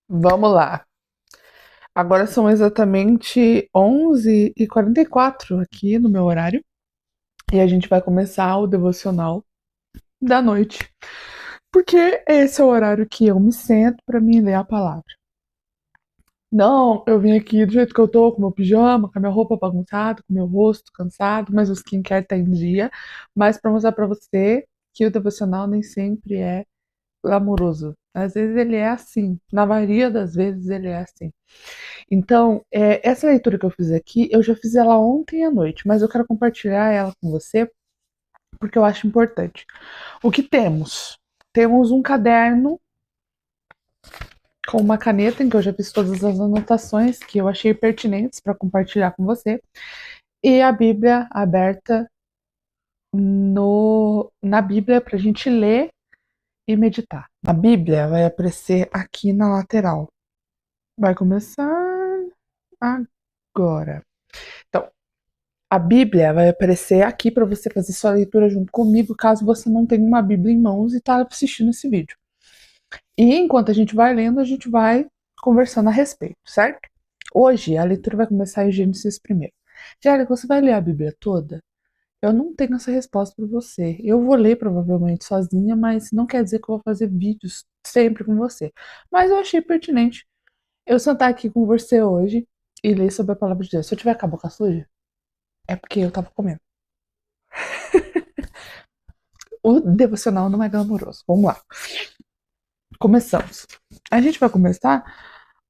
Vamos lá. Agora são exatamente 11h44 aqui no meu horário. E a gente vai começar o devocional da noite. Porque esse é o horário que eu me sento para mim ler a palavra. Não, eu vim aqui do jeito que eu tô, com meu pijama, com a minha roupa bagunçada, com meu rosto cansado, mas o skincare tá em dia. Mas para mostrar para você que o devocional nem sempre é glamouroso. Às vezes ele é assim. Na maioria das vezes ele é assim. Então, essa leitura que eu fiz aqui, eu já fiz ela ontem à noite, mas eu quero compartilhar ela com você porque eu acho importante. O que temos? Temos um caderno com uma caneta em que eu já fiz todas as anotações que eu achei pertinentes para compartilhar com você, e a Bíblia aberta na Bíblia para a gente ler e meditar. A Bíblia vai aparecer aqui na lateral. Vai começar agora. Então, a Bíblia vai aparecer aqui para você fazer sua leitura junto comigo, caso você não tenha uma Bíblia em mãos e está assistindo esse vídeo. E enquanto a gente vai lendo, a gente vai conversando a respeito, certo? Hoje a leitura vai começar em Gênesis primeiro. Jérica, você vai ler a Bíblia toda? Eu não tenho essa resposta para você. Eu vou ler provavelmente sozinha, mas não quer dizer que eu vou fazer vídeos sempre com você. Mas eu achei pertinente eu sentar aqui com você hoje e ler sobre a palavra de Deus. Se eu tiver com a boca suja, é porque eu tava comendo. O devocional não é glamouroso. Vamos lá. Começamos. A gente vai começar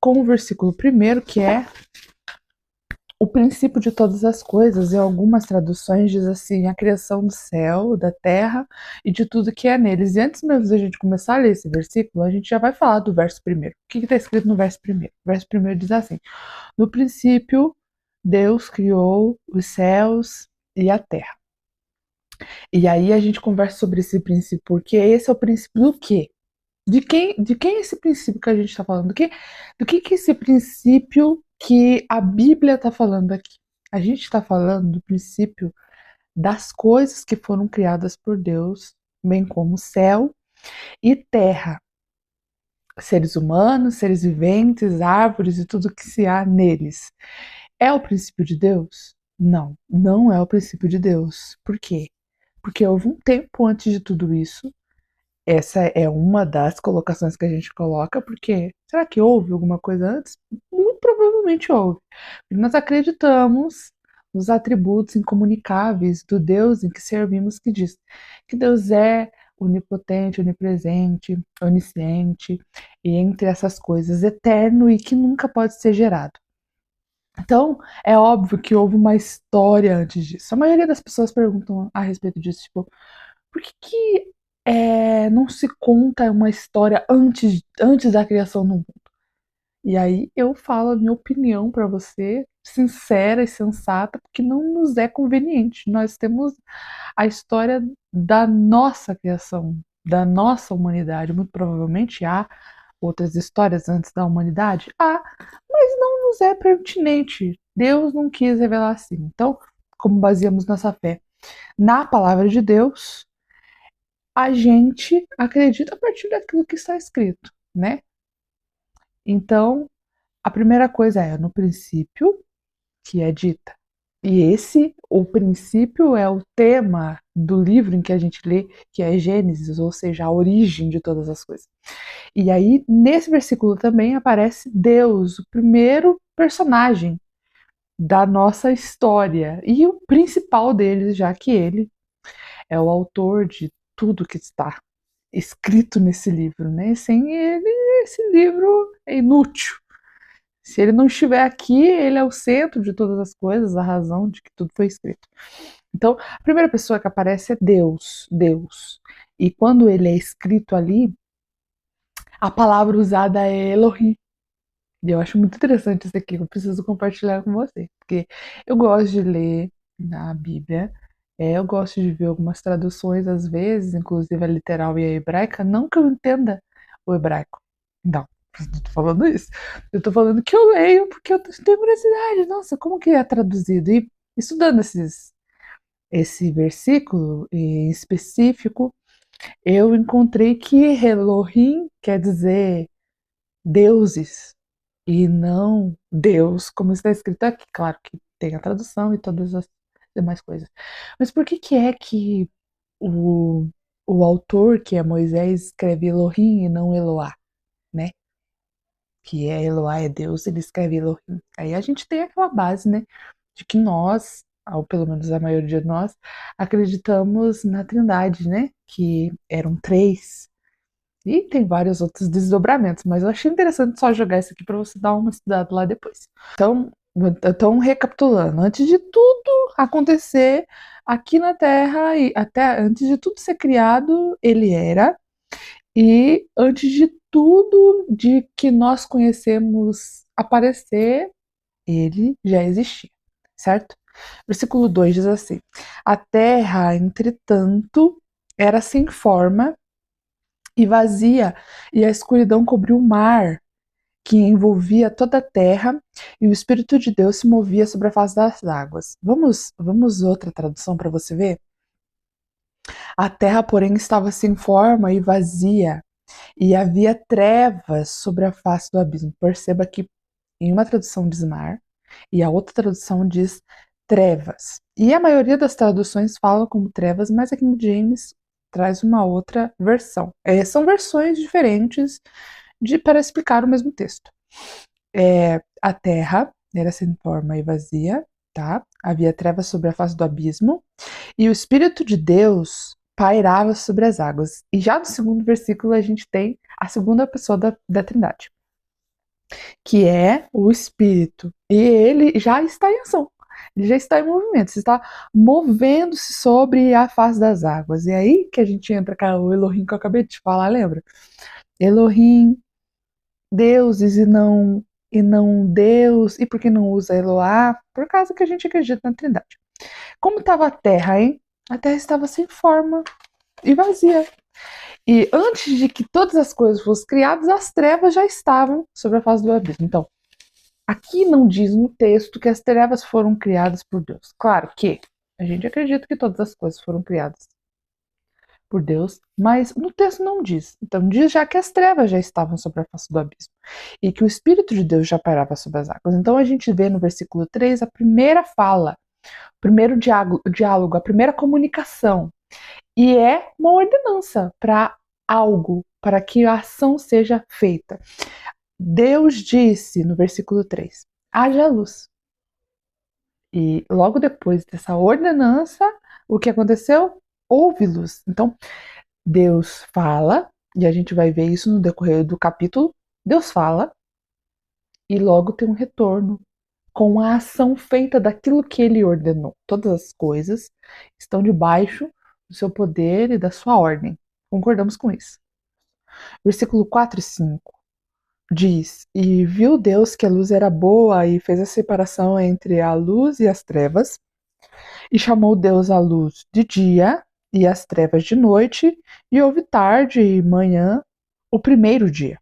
com o versículo primeiro, que é o princípio de todas as coisas. Em algumas traduções diz assim, a criação do céu, da terra e de tudo que é neles. E antes mesmo da gente começar a ler esse versículo, a gente já vai falar do verso primeiro. O que está escrito no verso primeiro? O verso primeiro diz assim, no princípio, Deus criou os céus e a terra. E aí a gente conversa sobre esse princípio, porque esse é o princípio do quê? De quem é esse princípio que a gente está falando? Do que é esse princípio que a Bíblia está falando aqui? A gente está falando do princípio das coisas que foram criadas por Deus, bem como céu e terra, seres humanos, seres viventes, árvores e tudo que se há neles. É o princípio de Deus? Não, não é o princípio de Deus. Por quê? Porque houve um tempo antes de tudo isso. Essa é uma das colocações que a gente coloca, porque será que houve alguma coisa antes? Muito provavelmente houve. Nós acreditamos nos atributos incomunicáveis do Deus em que servimos, que diz que Deus é onipotente, onipresente, onisciente, e entre essas coisas, eterno e que nunca pode ser gerado. Então, é óbvio que houve uma história antes disso. A maioria das pessoas perguntam a respeito disso, tipo, por que não se conta uma história antes da criação do mundo? E aí eu falo a minha opinião para você, sincera e sensata, porque não nos é conveniente. Nós temos a história da nossa criação, da nossa humanidade. Muito provavelmente há outras histórias antes da humanidade? Há, mas não nos é pertinente. Deus não quis revelar assim. Então, como baseamos nossa fé na palavra de Deus, a gente acredita a partir daquilo que está escrito, né? Então, a primeira coisa é no princípio que é dita. E o princípio, é o tema do livro em que a gente lê, que é Gênesis, ou seja, a origem de todas as coisas. E aí, nesse versículo também aparece Deus, o primeiro personagem da nossa história, e o principal deles, já que ele é o autor de tudo que está escrito nesse livro, né? Sem ele, esse livro é inútil. Se ele não estiver aqui, ele é o centro de todas as coisas, a razão de que tudo foi escrito. Então, a primeira pessoa que aparece é Deus, Deus. E quando ele é escrito ali, a palavra usada é Elohim. E eu acho muito interessante isso aqui, eu preciso compartilhar com você, porque eu gosto de ler na Bíblia, eu gosto de ver algumas traduções às vezes, inclusive a literal e a hebraica, não que eu entenda o hebraico, não, não tô falando isso, eu tô falando que eu leio porque eu tenho curiosidade, nossa, como que é traduzido? E estudando esse versículo em específico, eu encontrei que Elohim quer dizer deuses e não Deus, como está escrito aqui. Claro que tem a tradução e todas as demais coisas. Mas por que é que o, o autor, que é Moisés, escreve Elohim e não Eloá, né? Que é Eloá é Deus, ele escreve Elohim. Aí a gente tem aquela base, né? De que nós, ou pelo menos a maioria de nós, acreditamos na Trindade, né? Que eram três. E tem vários outros desdobramentos, mas eu achei interessante só jogar isso aqui para você dar uma estudada lá depois. Então, recapitulando, antes de tudo acontecer aqui na Terra e até antes de tudo ser criado, ele era, e antes de tudo de que nós conhecemos aparecer, ele já existia, certo? Versículo 2 diz assim: A terra, entretanto, era sem forma e vazia, e a escuridão cobriu o mar, que envolvia toda a terra, e o Espírito de Deus se movia sobre a face das águas. Vamos outra tradução para você ver? A terra, porém, estava sem forma e vazia, e havia trevas sobre a face do abismo. Perceba que em uma tradução diz mar, e a outra tradução diz trevas. E a maioria das traduções fala como trevas, mas a King James traz uma outra versão. São versões diferentes para explicar o mesmo texto. A terra era sem forma e vazia, tá? Havia trevas sobre a face do abismo, e o Espírito de Deus pairava sobre as águas. E já no segundo versículo a gente tem a segunda pessoa da Trindade, que é o Espírito. E ele já está em ação. Ele já está em movimento, você está movendo-se sobre a face das águas. E aí que a gente entra com o Elohim que eu acabei de te falar, lembra? Elohim, deuses e não Deus. E por que não usa Eloá? Por causa que a gente acredita na Trindade. Como estava a terra, hein? A terra estava sem forma e vazia. E antes de que todas as coisas fossem criadas, as trevas já estavam sobre a face do abismo. Então, aqui não diz no texto que as trevas foram criadas por Deus. Claro que a gente acredita que todas as coisas foram criadas por Deus, mas no texto não diz. Então diz já que as trevas já estavam sobre a face do abismo e que o Espírito de Deus já pairava sobre as águas. Então a gente vê no versículo 3 a primeira fala, o primeiro diálogo, a primeira comunicação. E é uma ordenança para algo, para que a ação seja feita. Deus disse no versículo 3: haja luz. E logo depois dessa ordenança, o que aconteceu? Houve luz. Então, Deus fala, e a gente vai ver isso no decorrer do capítulo. Deus fala, e logo tem um retorno com a ação feita daquilo que ele ordenou. Todas as coisas estão debaixo do seu poder e da sua ordem. Concordamos com isso. Versículo 4 e 5 diz: E viu Deus que a luz era boa e fez a separação entre a luz e as trevas. E chamou Deus a luz de dia e as trevas de noite, e houve tarde e manhã o primeiro dia.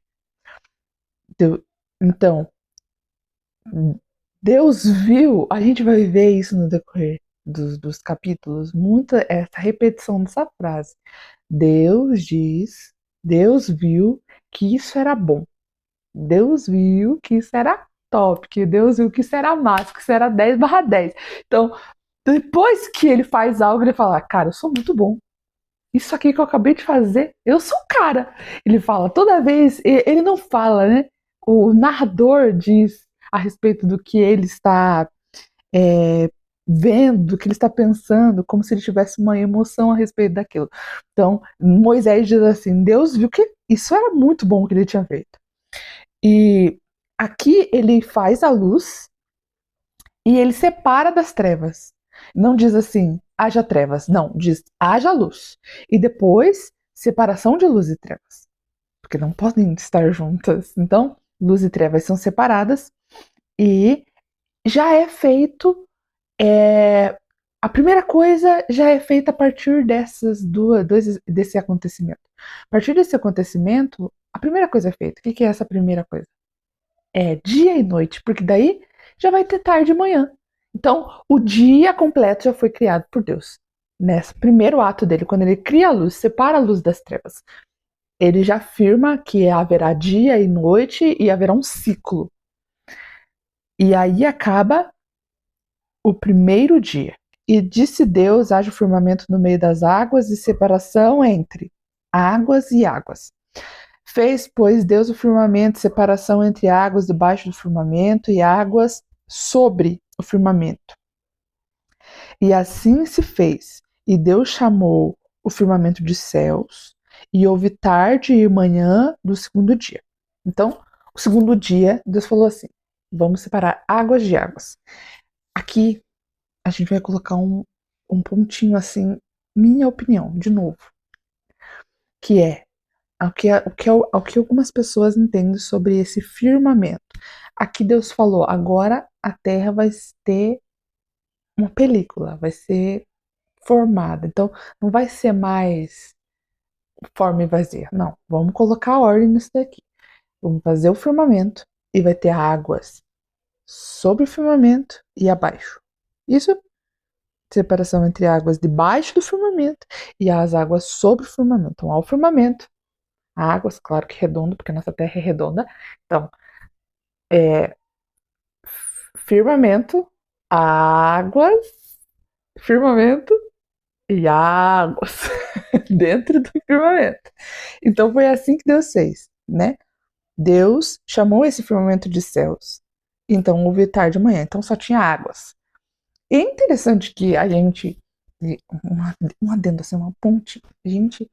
Então, Deus viu, a gente vai ver isso no decorrer dos capítulos, muita essa repetição dessa frase. Deus viu que isso era bom. Deus viu que isso era top, que Deus viu que isso era massa, que isso era 10/10. Então, depois que ele faz algo, ele fala: cara, eu sou muito bom. Isso aqui que eu acabei de fazer, eu sou o cara. Ele fala, toda vez, ele não fala, né? O narrador diz a respeito do que ele está vendo, do que ele está pensando, como se ele tivesse uma emoção a respeito daquilo. Então, Moisés diz assim: Deus viu que isso era muito bom que ele tinha feito. E aqui ele faz a luz e ele separa das trevas. Não diz assim, haja trevas. Não, diz haja luz. E depois, separação de luz e trevas. Porque não podem estar juntas. Então, luz e trevas são separadas e já é feito. A primeira coisa já é feita a partir desse acontecimento. A partir desse acontecimento, a primeira coisa é feita. O que é essa primeira coisa? É dia e noite, porque daí já vai ter tarde e manhã. Então, o dia completo já foi criado por Deus. Nesse primeiro ato dele, quando ele cria a luz, separa a luz das trevas. ele já afirma que haverá dia e noite e haverá um ciclo. E aí acaba o primeiro dia. E disse Deus: haja o firmamento no meio das águas e separação entre águas e águas. Fez, pois, Deus o firmamento, separação entre águas debaixo do firmamento e águas sobre o firmamento. E assim se fez. E Deus chamou o firmamento de céus, e houve tarde e manhã do segundo dia. Então, o segundo dia, Deus falou assim: vamos separar águas de águas. Aqui a gente vai colocar um pontinho assim, minha opinião, de novo, que é o que algumas pessoas entendem sobre esse firmamento. Aqui Deus falou: agora a terra vai ter uma película, vai ser formada. Então, não vai ser mais forma e vazia. Não, vamos colocar ordem nisso daqui. Vamos fazer o firmamento e vai ter águas sobre o firmamento e abaixo. Isso, separação entre águas debaixo do firmamento e as águas sobre o firmamento. Então, ao firmamento, águas, claro que redondo, porque a nossa terra é redonda. Então, é firmamento, águas, firmamento e águas dentro do firmamento. Então foi assim que Deus fez, né? Deus chamou esse firmamento de céus. Então houve tarde e manhã, então só tinha águas. E é interessante que a gente, um adendo assim, uma ponte, a gente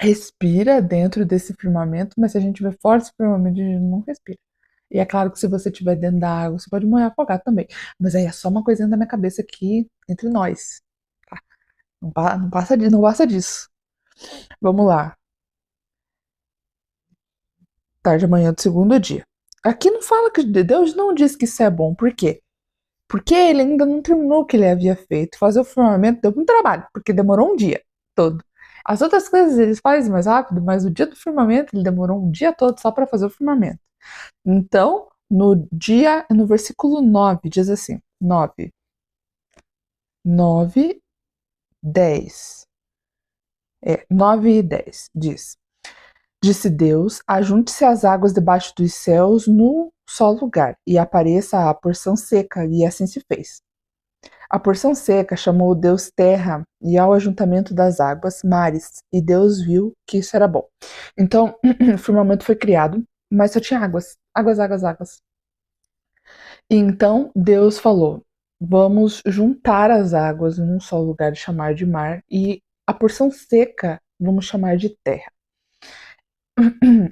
respira dentro desse firmamento, mas se a gente vê fora desse firmamento, a gente não respira. E é claro que se você estiver dentro da água, você pode morrer afogado também. Mas aí é só uma coisinha da minha cabeça aqui entre nós. Tá? Não passa disso. Vamos lá. Tarde da manhã do segundo dia. Aqui não fala que Deus não diz que isso é bom. Por quê? Porque ele ainda não terminou o que ele havia feito. Fazer o firmamento deu muito trabalho, porque demorou um dia todo. As outras coisas eles fazem mais rápido, mas o dia do firmamento ele demorou um dia todo só para fazer o firmamento. Então, no versículo 9, diz assim: 9, 10. 9 e 10 diz: disse Deus: ajunte-se as águas debaixo dos céus num só lugar, e apareça a porção seca, e assim se fez. A porção seca chamou Deus terra, e ao ajuntamento das águas, mares, e Deus viu que isso era bom. Então, o firmamento foi criado, mas só tinha águas, águas, águas, águas. E então Deus falou: vamos juntar as águas num só lugar e chamar de mar, e a porção seca vamos chamar de terra.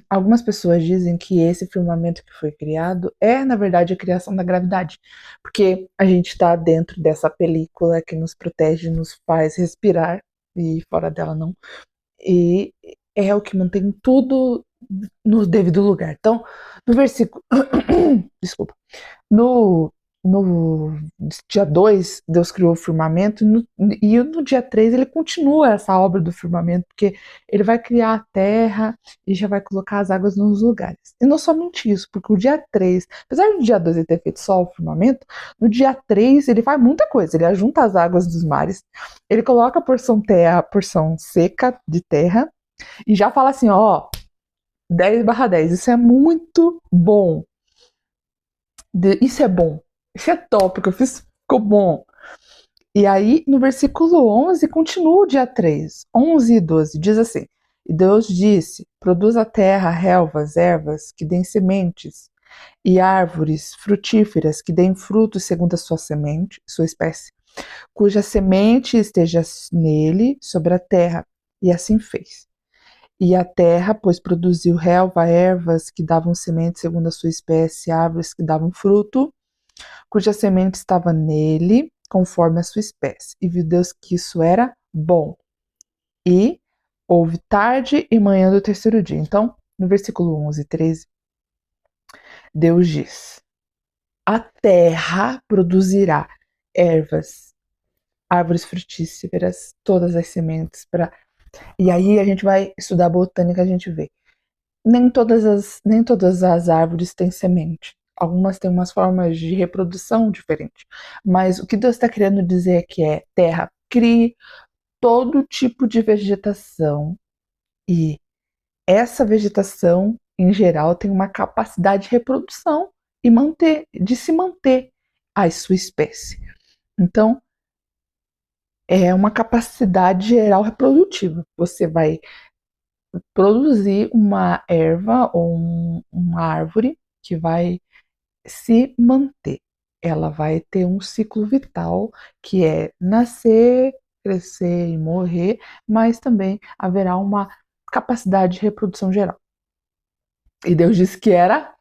Algumas pessoas dizem que esse firmamento que foi criado é, na verdade, a criação da gravidade, porque a gente está dentro dessa película que nos protege, nos faz respirar, e fora dela não, e é o que mantém tudo no devido lugar. Então, no versículo. Desculpa. No, no dia 2, Deus criou o firmamento, e no dia 3 ele continua essa obra do firmamento, porque ele vai criar a terra e já vai colocar as águas nos lugares. E não somente isso, porque o dia 3, apesar do dia 2 ele ter feito só o firmamento, no dia 3 ele faz muita coisa. Ele ajunta as águas dos mares, ele coloca a porção terra, a porção seca de terra, e já fala assim, ó, 10/10, isso é muito bom. Isso é bom. Isso é top, que eu fiz, ficou bom. E aí, no versículo 11, continua o dia 3, 11 e 12, diz assim: e Deus disse: produz a terra relvas, ervas, que deem sementes, e árvores frutíferas, que deem frutos segundo a sua semente, sua espécie, cuja semente esteja nele, sobre a terra. E assim fez. E a terra, pois, produziu relva, ervas que davam semente segundo a sua espécie, árvores que davam fruto, cuja semente estava nele, conforme a sua espécie. E viu Deus que isso era bom. E houve tarde e manhã do terceiro dia. Então, no versículo 11 e 13, Deus diz: a terra produzirá ervas, árvores frutíferas, todas as sementes para. E aí a gente vai estudar botânica, a gente vê. Nem todas as árvores têm semente. Algumas têm umas formas de reprodução diferentes. Mas o que Deus está querendo dizer aqui é: terra, crie todo tipo de vegetação E essa vegetação, em geral, tem uma capacidade de reprodução e de se manter a sua espécie. Então, é uma capacidade geral reprodutiva. Você vai produzir uma erva ou uma árvore que vai se manter. Ela vai ter um ciclo vital que é nascer, crescer e morrer, mas também haverá uma capacidade de reprodução geral. E Deus disse que era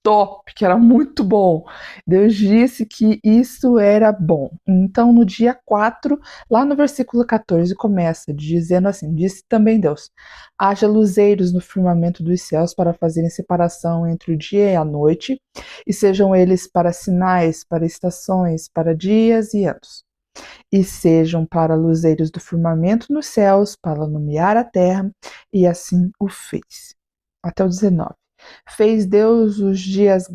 top, que era muito bom. Deus disse que isso era bom. Então, no dia 4, lá no versículo 14, começa dizendo assim: Disse também Deus: haja luzeiros no firmamento dos céus para fazerem separação entre o dia e a noite, e sejam eles para sinais, para estações, para dias e anos. E sejam para luzeiros do firmamento nos céus, para iluminar a terra, e assim o fez. Até o 19. Fez Deus os dias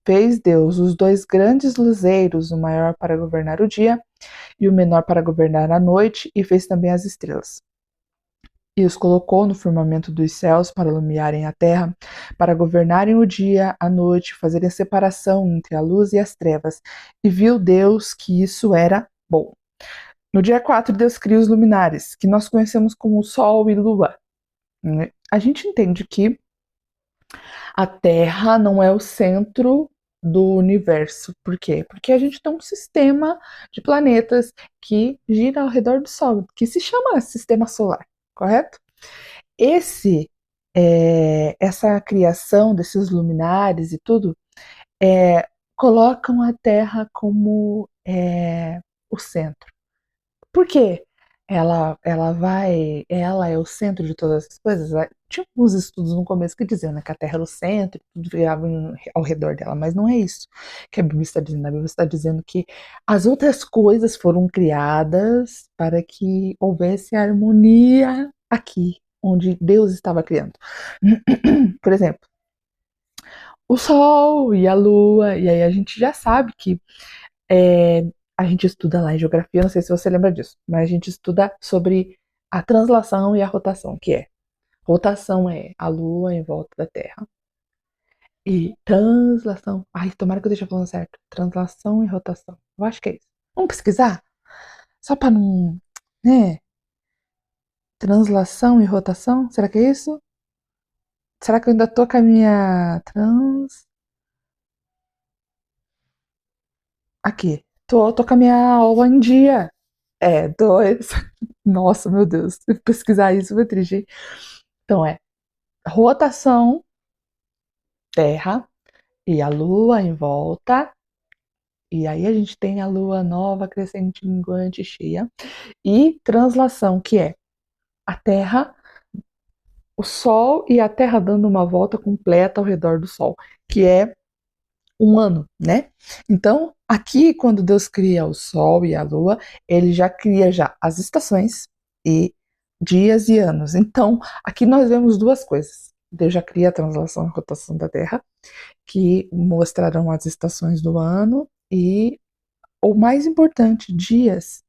Fez Deus os dois grandes luzeiros, o maior para governar o dia e o menor para governar a noite, e fez também as estrelas. E os colocou no firmamento dos céus para iluminarem a terra, para governarem o dia, a noite, fazerem separação entre a luz e as trevas. E viu Deus que isso era bom. No dia 4, Deus cria os luminares, que nós conhecemos como Sol e Lua. A gente entende que a Terra não é o centro do universo. Por quê? Porque a gente tem um sistema de planetas que gira ao redor do Sol, que se chama Sistema Solar, correto? Essa criação desses luminares e tudo colocam a Terra como o centro. Por quê? Ela é o centro de todas as coisas. Tinha uns estudos no começo que diziam, né, que a Terra era o centro, tudo virava ao redor dela, mas não é isso que a Bíblia está dizendo. A Bíblia está dizendo que as outras coisas foram criadas para que houvesse harmonia aqui, onde Deus estava criando. Por exemplo, o Sol e a Lua, e aí a gente já sabe que é, a gente estuda lá em geografia, não sei se você lembra disso, mas a gente estuda sobre a translação e a rotação, que é rotação é a Lua em volta da Terra e translação, ai, tomara que eu esteja falando certo, translação e rotação, eu acho que é isso. Vamos pesquisar? Só para não, né? Translação e rotação, será que é isso? Será que eu ainda tô com a minha aqui, tô com a minha aula em dia. É, dois. Nossa, meu Deus. Pesquisar isso foi triste. Então é rotação, Terra e a Lua em volta. E aí a gente tem a Lua nova, crescente, minguante, cheia. E translação, que é a Terra, o Sol e a Terra dando uma volta completa ao redor do Sol, que é um ano, né? Então, aqui, quando Deus cria o Sol e a Lua, ele já cria já as estações e dias e anos. Então, aqui nós vemos duas coisas. Deus já cria a translação e rotação da Terra, que mostrarão as estações do ano e, o mais importante, dias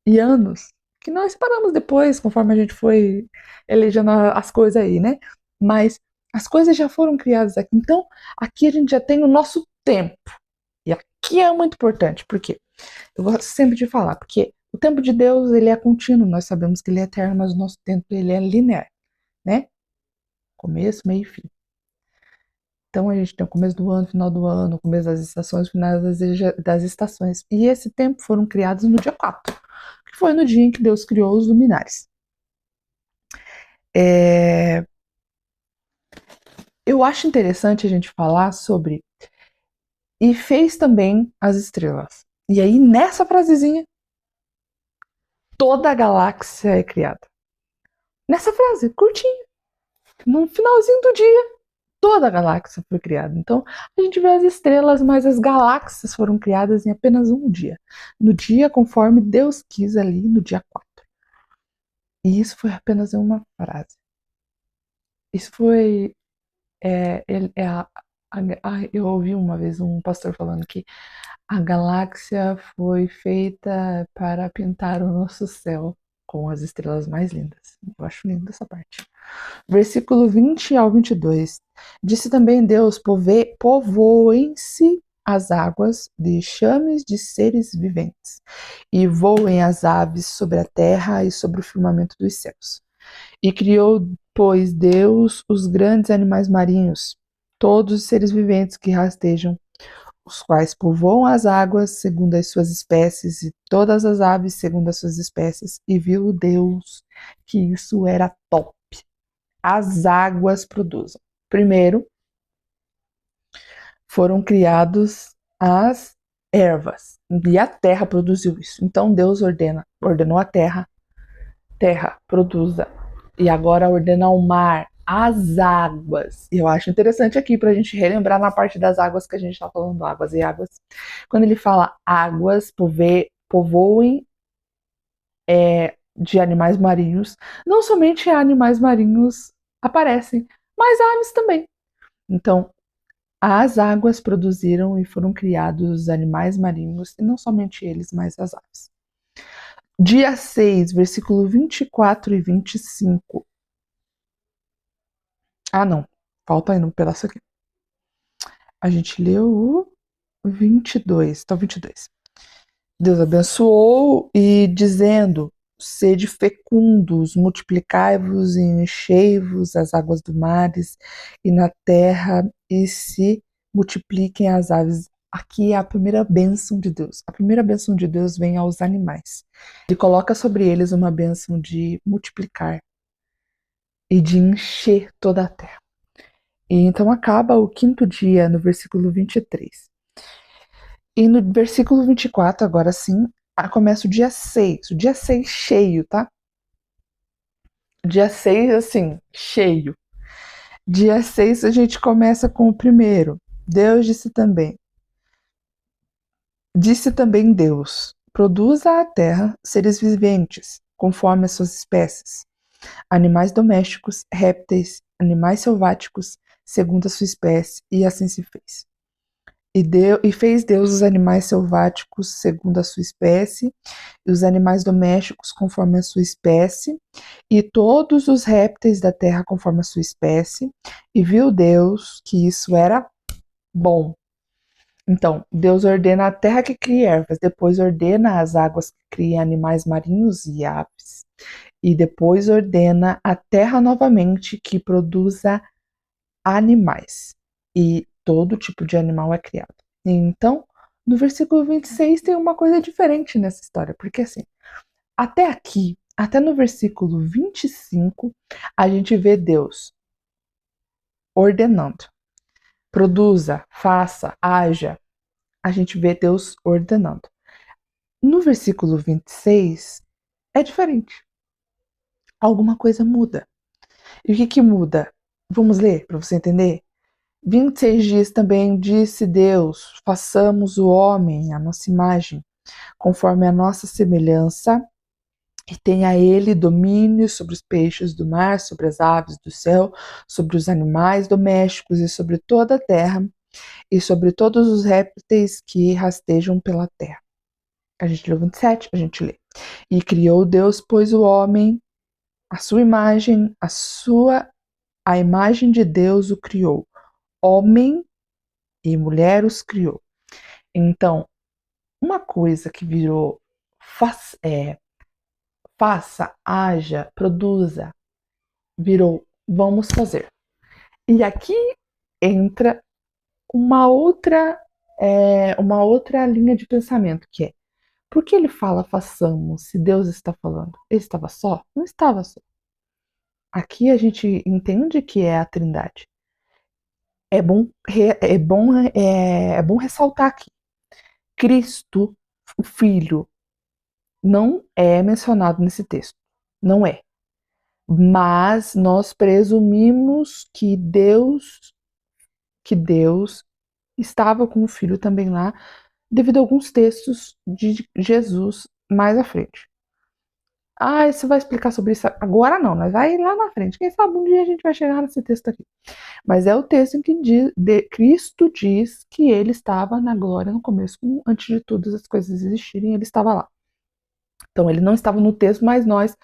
e anos, que nós paramos depois, conforme a gente foi elegendo as coisas aí, né? Mas as coisas já foram criadas aqui. Então, aqui a gente já tem o nosso tempo. E aqui é muito importante, porque eu gosto sempre de falar, porque o tempo de Deus, ele é contínuo, nós sabemos que ele é eterno, mas o nosso tempo, ele é linear, né? Começo, meio e fim. Então a gente tem o começo do ano, final do ano, o começo das estações, final das estações. E esse tempo foram criados no dia 4, que foi no dia em que Deus criou os luminares. Eu acho interessante a gente falar sobre e fez também as estrelas. E aí, nessa frasezinha, toda a galáxia é criada. Nessa frase, curtinha, no finalzinho do dia, toda a galáxia foi criada. Então, a gente vê as estrelas, mas as galáxias foram criadas em apenas um dia. No dia conforme Deus quis ali, no dia 4. E isso foi apenas uma frase. Isso foi. Eu ouvi uma vez um pastor falando que a galáxia foi feita para pintar o nosso céu. com as estrelas mais lindas. Eu acho linda essa parte. Versículo 20 ao 22. Disse também Deus: povoem-se as águas de chames de seres viventes, e voem as aves sobre a terra e sobre o firmamento dos céus. E criou, pois, Deus os grandes animais marinhos, todos os seres viventes que rastejam, os quais povoam as águas segundo as suas espécies, e todas as aves segundo as suas espécies. E viu Deus que isso era top. As águas produzem. Primeiro, foram criados as ervas, e a terra produziu isso. Então Deus ordenou a terra, produza. E agora ordena ao mar, as águas. E eu acho interessante aqui para a gente relembrar na parte das águas que a gente está falando, águas e águas. Quando ele fala águas, povoem de animais marinhos, não somente animais marinhos aparecem, mas aves também. Então, as águas produziram e foram criados os animais marinhos, e não somente eles, mas as aves. Dia 6, versículo 24 e 25. Ah, não. Falta ainda um pedaço aqui. A gente leu o 22. Então, 22. Deus abençoou e dizendo: sede fecundos, multiplicai-vos e enchei-vos as águas do mares e na terra, e se multipliquem as aves. Aqui é a primeira bênção de Deus. A primeira bênção de Deus vem aos animais. Ele coloca sobre eles uma bênção de multiplicar e de encher toda a terra. E então acaba o quinto dia no versículo 23. E no versículo 24, agora sim, começa o dia 6. O dia 6 cheio, tá? Dia 6, assim, cheio. Dia 6 a gente começa com o primeiro. Deus disse também. Disse também Deus: produza a terra seres viventes, conforme as suas espécies, animais domésticos, répteis, animais selváticos, segundo a sua espécie, e assim se fez. E fez Deus os animais selváticos segundo a sua espécie, e os animais domésticos conforme a sua espécie, e todos os répteis da terra conforme a sua espécie, e viu Deus que isso era bom. Então, Deus ordena a terra que crie ervas, depois ordena as águas que criem animais marinhos e aves, e depois ordena a terra novamente que produza animais. E todo tipo de animal é criado. Então, no versículo 26 tem uma coisa diferente nessa história, porque assim, até aqui, até no versículo 25, a gente vê Deus ordenando. Produza, faça, haja. A gente vê Deus ordenando. No versículo 26, é diferente. Alguma coisa muda. E o que muda? Vamos ler para você entender? 26 dias também disse Deus: façamos o homem à nossa imagem, conforme a nossa semelhança, e tenha ele domínio sobre os peixes do mar, sobre as aves do céu, sobre os animais domésticos e sobre toda a terra, e sobre todos os répteis que rastejam pela terra. A gente leu 27, a gente lê. E criou Deus, pois, o homem, a sua imagem, a imagem de Deus o criou. Homem e mulher os criou. Então, uma coisa que virou faça, haja, produza, virou vamos fazer. E aqui entra uma outra linha de pensamento, que é: por que ele fala façamos se Deus está falando? Ele estava só? Não estava só. Aqui a gente entende que é a Trindade. É bom ressaltar aqui. Cristo, o Filho, não é mencionado nesse texto. Não é. Mas nós presumimos que Deus estava com o Filho também lá, devido a alguns textos de Jesus mais à frente. Ah, você vai explicar sobre isso agora? Não, nós vai lá na frente. Quem sabe um dia a gente vai chegar nesse texto aqui. Mas é o texto em que Cristo diz que ele estava na glória no começo, antes de todas as coisas existirem, ele estava lá. Então, ele não estava no texto, mas nós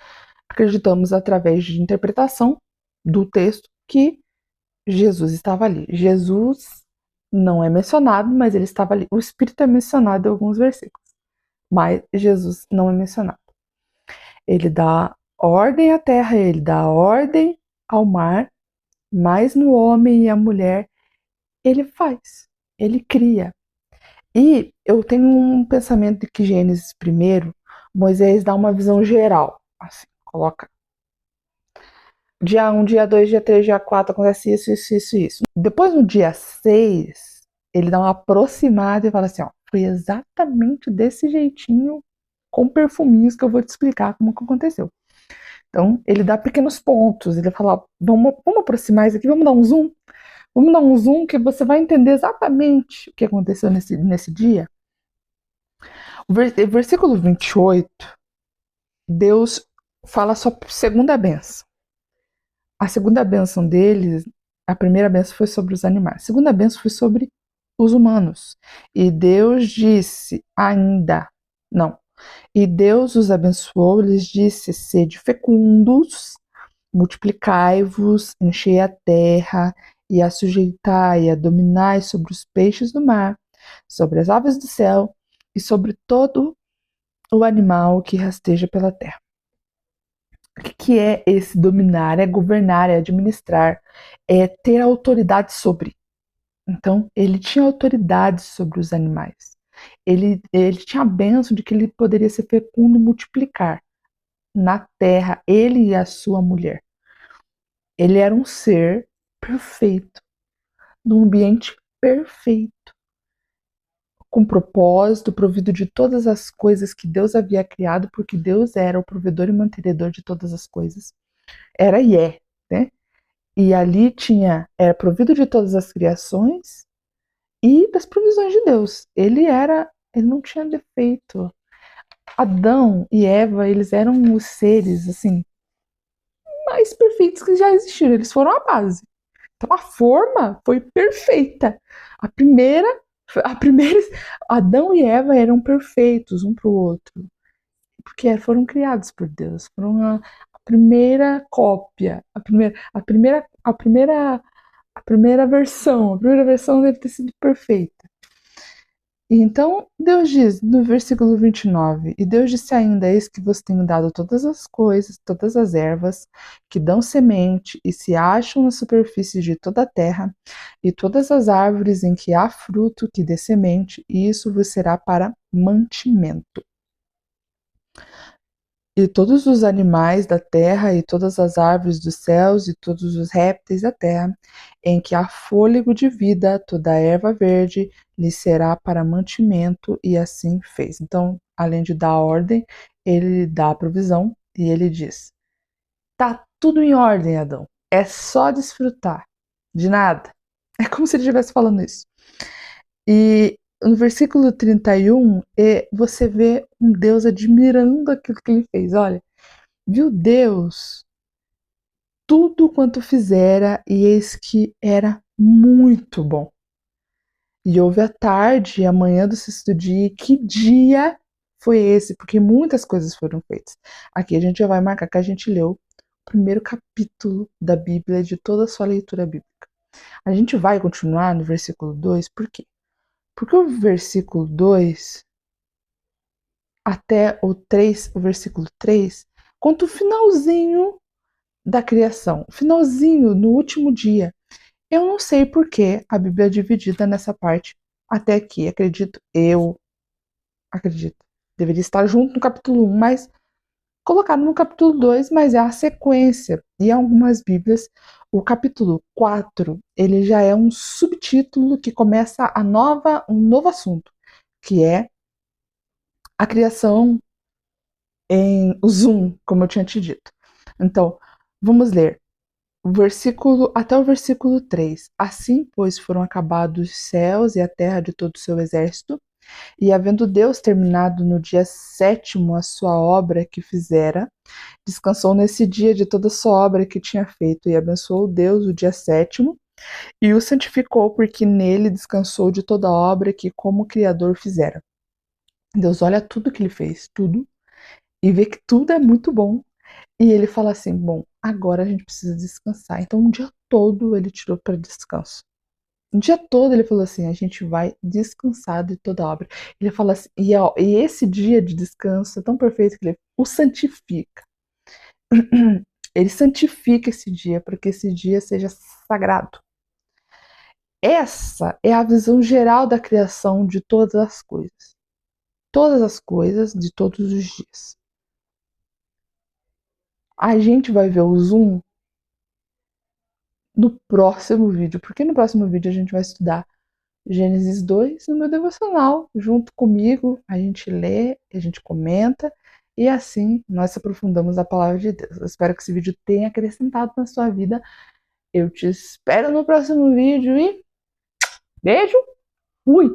acreditamos, através de interpretação do texto, que Jesus estava ali. Jesus não é mencionado, mas ele estava ali. O Espírito é mencionado em alguns versículos, mas Jesus não é mencionado. Ele dá ordem à terra, ele dá ordem ao mar, mas no homem e a mulher ele faz, ele cria. E eu tenho um pensamento de que Gênesis primeiro, Moisés dá uma visão geral, assim, coloca dia 1, dia 2, dia 3, dia 4, acontece isso, isso, isso, isso. Depois no dia 6, ele dá uma aproximada e fala assim, ó, foi exatamente desse jeitinho, com perfuminhos, que eu vou te explicar como que aconteceu. Então, ele dá pequenos pontos, ele fala, vamos aproximar isso aqui, vamos dar um zoom? Vamos dar um zoom que você vai entender exatamente o que aconteceu nesse dia. O versículo 28, Deus fala sobre a segunda bênção. A segunda bênção deles, a primeira bênção foi sobre os animais. A segunda bênção foi sobre os humanos. E Deus disse ainda, não. E Deus os abençoou, lhes disse, sede fecundos, multiplicai-vos, enchei a terra, e a sujeitai, a dominai sobre os peixes do mar, sobre as aves do céu, e sobre todo o animal que rasteja pela terra. O que é esse dominar? É governar, é administrar, é ter autoridade sobre. Então, ele tinha autoridade sobre os animais. Ele tinha a bênção de que ele poderia ser fecundo e multiplicar na terra, ele e a sua mulher. Ele era um ser perfeito, num ambiente perfeito, com propósito, provido de todas as coisas que Deus havia criado, porque Deus era o provedor e mantenedor de todas as coisas. Era e é, né? E ali era provido de todas as criações e das provisões de Deus. Ele não tinha defeito. Adão e Eva, eles eram os seres, assim, mais perfeitos que já existiram. Eles foram a base. Então a forma foi perfeita. A primeira, Adão e Eva eram perfeitos um para o outro, porque foram criados por Deus. Foram a primeira cópia, a primeira versão deve ter sido perfeita. Então, Deus diz no versículo 29, e Deus disse ainda, eis que vos tenho dado todas as coisas, todas as ervas, que dão semente e se acham na superfície de toda a terra, e todas as árvores em que há fruto que dê semente, e isso vos será para mantimento. E todos os animais da terra, e todas as árvores dos céus, e todos os répteis da terra, em que há fôlego de vida, toda a erva verde, lhe será para mantimento, e assim fez. Então, além de dar ordem, ele dá a provisão, e ele diz: tá tudo em ordem, Adão. É só desfrutar. De nada. É como se ele estivesse falando isso. E no versículo 31, você vê um Deus admirando aquilo que ele fez. Olha, viu Deus tudo quanto fizera, e eis que era muito bom. E houve a tarde e a manhã do sexto dia. Que dia foi esse? Porque muitas coisas foram feitas. Aqui a gente já vai marcar que a gente leu o primeiro capítulo da Bíblia, de toda a sua leitura bíblica. A gente vai continuar no versículo 2, por quê? Porque o versículo 2 até o versículo 3, conta o finalzinho da criação, o finalzinho, no último dia. Eu não sei por que a Bíblia é dividida nessa parte até aqui, eu acredito. Deveria estar junto no capítulo 1, mas colocado no capítulo 2, mas é a sequência. E em algumas Bíblias, o capítulo 4, ele já é um subtítulo que começa um novo assunto, que é a criação em zoom, como eu tinha te dito. Então, vamos ler até o versículo 3. Assim, pois, foram acabados os céus e a terra de todo o seu exército, e havendo Deus terminado no dia 7º a sua obra que fizera, descansou nesse dia de toda a sua obra que tinha feito, e abençoou Deus o dia 7º, e o santificou, porque nele descansou de toda a obra que como Criador fizera. Deus olha tudo que ele fez, tudo, e vê que tudo é muito bom. E ele fala assim: bom, agora a gente precisa descansar. Então, um dia todo ele tirou para descanso. O dia todo ele falou assim: a gente vai descansar de toda a obra. Ele fala assim, e esse dia de descanso é tão perfeito que ele o santifica. Ele santifica esse dia para que esse dia seja sagrado. Essa é a visão geral da criação de todas as coisas. Todas as coisas de todos os dias. A gente vai ver o zoom no próximo vídeo, porque no próximo vídeo a gente vai estudar Gênesis 2 no meu devocional, junto comigo, a gente lê, a gente comenta, e assim nós aprofundamos a palavra de Deus. Eu espero que esse vídeo tenha acrescentado na sua vida. Eu te espero no próximo vídeo e beijo, fui!